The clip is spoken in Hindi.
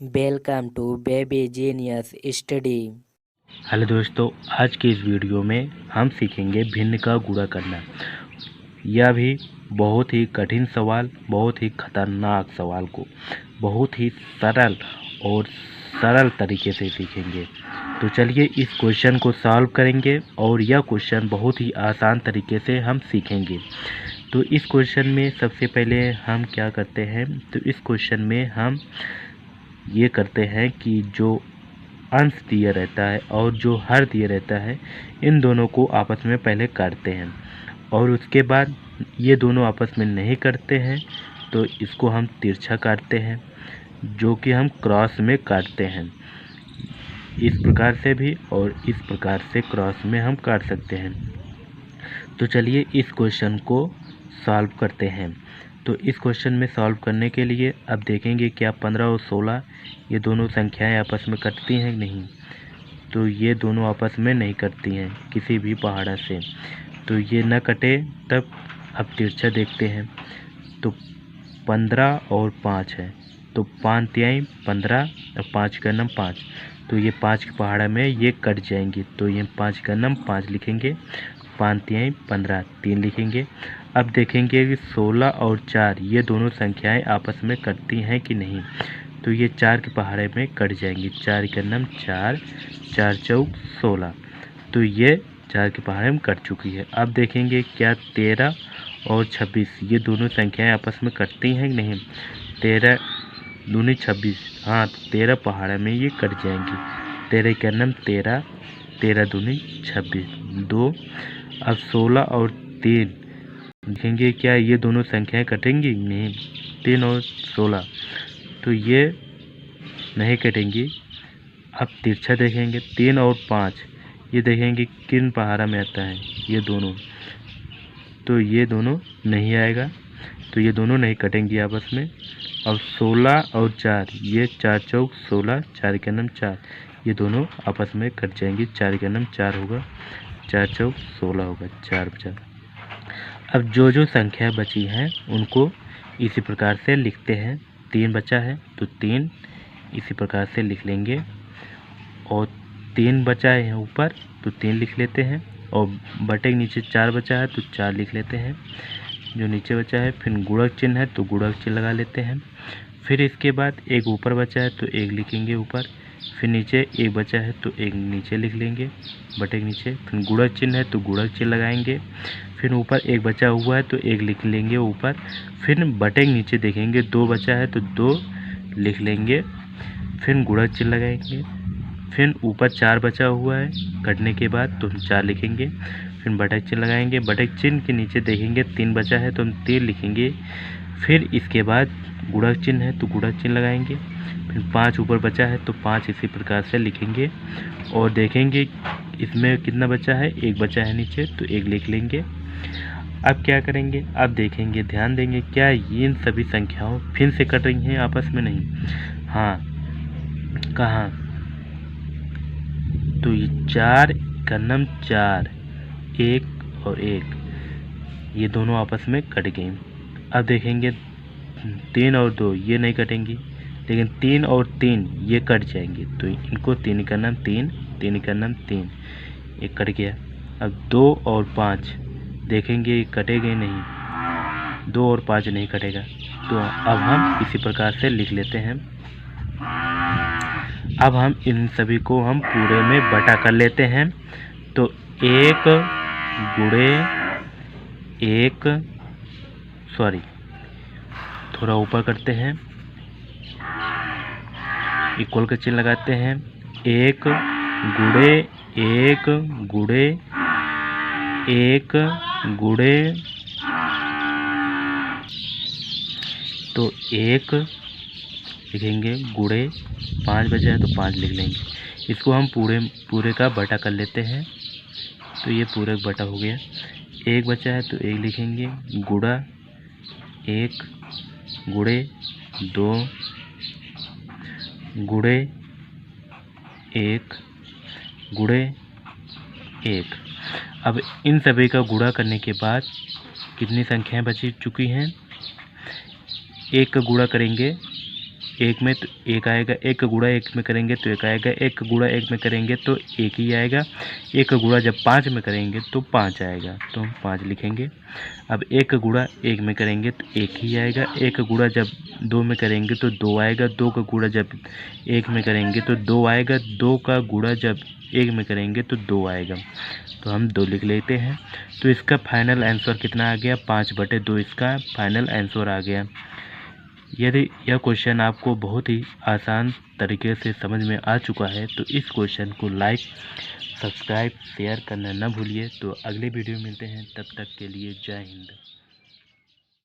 Welcome to baby genius study. Hello दोस्तों, आज के इस वीडियो में हम सीखेंगे भिन्न का गुणा करना। यह भी बहुत ही कठिन सवाल, बहुत ही खतरनाक सवाल को बहुत ही सरल तरीके से सीखेंगे। तो चलिए इस क्वेश्चन को सॉल्व करेंगे और यह क्वेश्चन बहुत ही आसान तरीके से हम सीखेंगे। तो इस क्वेश्चन में सबसे पहले हम क्या करते हैं, तो इस क्वेश्चन में हम ये करते हैं कि जो अंश दिया रहता है और जो हर दिया रहता है, इन दोनों को आपस में पहले काटते हैं और उसके बाद ये दोनों आपस में नहीं करते हैं तो इसको हम तिरछा काटते हैं, जो कि हम क्रॉस में काटते हैं। इस प्रकार से भी और इस प्रकार से क्रॉस में हम काट सकते हैं। तो चलिए इस क्वेश्चन को सॉल्व करते हैं। तो इस क्वेश्चन में सॉल्व करने के लिए अब देखेंगे क्या 15 और 16 ये दोनों संख्याएं आपस में कटती हैं नहीं। तो ये दोनों आपस में नहीं कटती हैं किसी भी पहाड़ा से, तो ये न कटे। तब अब तिरछा देखते हैं। तो 15 और 5 है, तो 5 तिहाई 15 और 5 का नम 5, तो ये 5 के पहाड़ा में ये कट जाएंगी। तो ये 5 का नम 5 लिखेंगे, 5 तिहाई 15 3 लिखेंगे। अब देखेंगे कि 16 और 4 ये दोनों संख्याएं आपस में कटती हैं कि नहीं। तो ये 4 के पहाड़े में कट जाएंगी, 4 का नम 4, 4 चौक 16, तो ये 4 के पहाड़े में कट चुकी है। अब देखेंगे क्या 13 और 26 ये दोनों संख्याएं आपस में कटती हैं कि नहीं। 13 दूनी 26, हाँ 13 पहाड़े में ये कट जाएंगी, 13 का नम 13, 13 दूनी 26 2। अब 16 और 3 देखेंगे क्या ये दोनों संख्याएं कटेंगी नहीं। 3 और 16 तो ये नहीं कटेंगी। अब तिरछा देखेंगे 3 और 5 ये देखेंगे किन पहाड़ा में आता है, ये दोनों, तो ये दोनों नहीं आएगा, तो ये दोनों नहीं कटेंगी आपस में। अब 16 और 4 ये 4 चौक 16, 4 का नम 4 ये दोनों आपस में कट जाएंगी, 4 का नम 4 होगा, 4 चौक 16 होगा, 4 4। अब जो संख्या बची हैं उनको इसी प्रकार से लिखते हैं। 3 बचा है तो 3 इसी प्रकार से लिख लेंगे, और 3 बचा है ऊपर तो 3 लिख लेते हैं, और बटे के नीचे 4 बचा है तो 4 लिख लेते हैं जो नीचे बचा है। फिर गुणक चिन्ह है तो गुणक चिन्ह लगा लेते हैं। फिर इसके बाद एक ऊपर बचा है तो एक लिखेंगे ऊपर, फिर नीचे एक बचा है तो एक नीचे लिख लेंगे बटे के नीचे। फिर गुणक चिन्ह है तो गुणक चिन्ह लगाएंगे। फिर ऊपर एक बचा हुआ है तो एक लिख लेंगे ऊपर। फिर बटे के नीचे देखेंगे 2 बचा है तो 2 लिख लेंगे, फिर गुणक चिन्ह लगाएंगे। फिर ऊपर 4 बचा हुआ है कटने के बाद तो हम 4 लिखेंगे, फिर बटक चिन्ह लगाएंगे। बटक चिन्ह के नीचे देखेंगे 3 बचा है तो हम 3 लिखेंगे। फिर इसके बाद गुणक चिन्ह है तो गुणक चिन्ह लगाएंगे। फिर 5 ऊपर बचा है तो 5 इसी प्रकार से लिखेंगे, और देखेंगे इसमें कितना बचा है, एक बचा है नीचे तो एक लिख लेंगे। अब क्या करेंगे, अब देखेंगे, ध्यान देंगे क्या इन सभी संख्याओं फिर से कट रही हैं आपस में नहीं। हाँ, कहाँ, तो ये 4 का नम 4, 1 और 1 ये दोनों आपस में कट गई। अब देखेंगे 3 और 2 ये नहीं कटेंगी, लेकिन 3 और 3 ये कट जाएंगी, तो इनको 3 का नाम 3, 3 का नाम 3 ये कट गया। अब 2 और 5 देखेंगे ये कटेंगे नहीं, 2 और 5 नहीं कटेगा, तो अब हम इसी प्रकार से लिख लेते हैं। अब हम इन सभी को हम पूरे में बटा कर लेते हैं। तो 1 गुणे 1, सॉरी थोड़ा ऊपर करते हैं, इक्वल का चिन्ह लगाते हैं। 1 गुणे 1 गुणे 1 गुणे, तो 1 लिखेंगे गुणे 5 बचा है तो 5 लिख लेंगे। इसको हम पूरे का बटा कर लेते हैं, तो ये पूरे का बटा हो गया। 1 बचा है तो 1 लिखेंगे, गुणा 1 गुणे 2 गुणे 1 गुणे 1। अब इन सभी का गुणा करने के बाद कितनी संख्याएं बची चुकी हैं, 1 का गुणा करेंगे एक में तो एक आएगा, एक का गुणा एक में करेंगे तो एक आएगा, एक का गुणा एक में करेंगे तो एक ही आएगा, एक का गुणा जब 5 में करेंगे तो 5 आएगा, तो हम 5 लिखेंगे। अब एक का गुणा एक में करेंगे तो एक ही आएगा, एक का गुणा जब 2 में करेंगे तो 2 आएगा, 2 का गुणा जब 1 में करेंगे तो 2 आएगा, 2 का गुणा जब 1 में करेंगे तो 2 आएगा, तो हम 2 लिख लेते हैं। तो इसका फाइनल आंसर कितना आ गया, 5/2 इसका फाइनल आंसर आ गया। यदि यह क्वेश्चन आपको बहुत ही आसान तरीके से समझ में आ चुका है तो इस क्वेश्चन को लाइक, सब्सक्राइब, शेयर करना न भूलिए। तो अगले वीडियो में मिलते हैं, तब तक के लिए जय हिंद।